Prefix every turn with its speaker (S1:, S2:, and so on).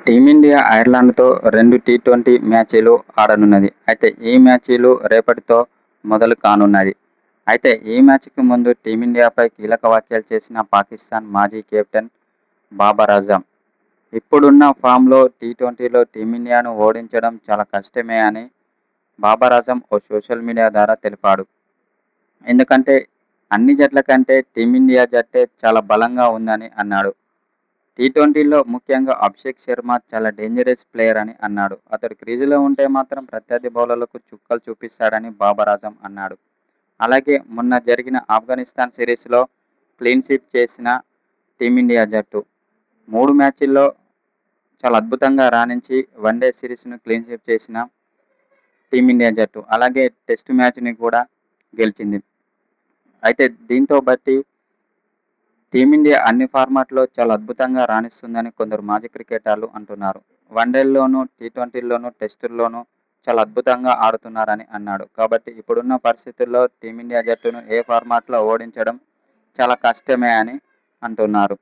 S1: Team India ఐర్లాండ్తో 2 T20 మ్యాచ్లు ఆడనున్నది. అయితే ఈ మ్యాచ్లు రేపటితో మొదలు కానున్నది. అయితే ఈ మ్యాచ్కి ముందు టీమిండియాపై కీలక వ్యాఖ్యలు చేసిన పాకిస్తాన్ మాజీ కెప్టెన్ బాబర్ అజమ్, ఇప్పుడున్న ఫామ్లో టీ20లో టీమిండియాను ఓడించడం చాలా కష్టమే అని బాబర్ అజమ్ ఓ సోషల్ మీడియా ద్వారా తెలిపాడు. ఎందుకంటే అన్ని జట్ల కంటే టీమిండియా జట్టే చాలా బలంగా ఉందని అన్నాడు. టీ20లో ముఖ్యంగా అభిషేక్ శర్మ చాలా డేంజరస్ ప్లేయర్ అని అన్నాడు. అతడు క్రీజులో ఉంటే మాత్రం ప్రత్యర్థి బౌలర్లకు చుక్కలు చూపిస్తాడని బాబర్ అజమ్ అన్నాడు. అలాగే మొన్న జరిగిన ఆఫ్ఘనిస్తాన్ సిరీస్లో క్లీన్ స్వీప్ చేసిన టీమిండియా జట్టు 3 మ్యాచ్ల్లో చాలా అద్భుతంగా రాణించి వన్డే సిరీస్ను క్లీన్ స్వీప్ చేసిన టీమిండియా జట్టు అలాగే టెస్ట్ మ్యాచ్ని కూడా గెలిచింది. అయితే దీంతో బట్టి టీమిండియా అన్ని ఫార్మాట్లో చాలా అద్భుతంగా రాణిస్తుందని కొందరు మాజీ క్రికెటర్లు అంటున్నారు. వన్డేల్లోనూ, టీ20లోనూ, టెస్టుల్లోనూ చాలా అద్భుతంగా ఆడుతున్నారని అన్నాడు. కాబట్టి ఇప్పుడున్న పరిస్థితుల్లో టీమిండియా జట్టును ఏ ఫార్మాట్లో ఓడించడం చాలా కష్టమే అని అంటున్నారు.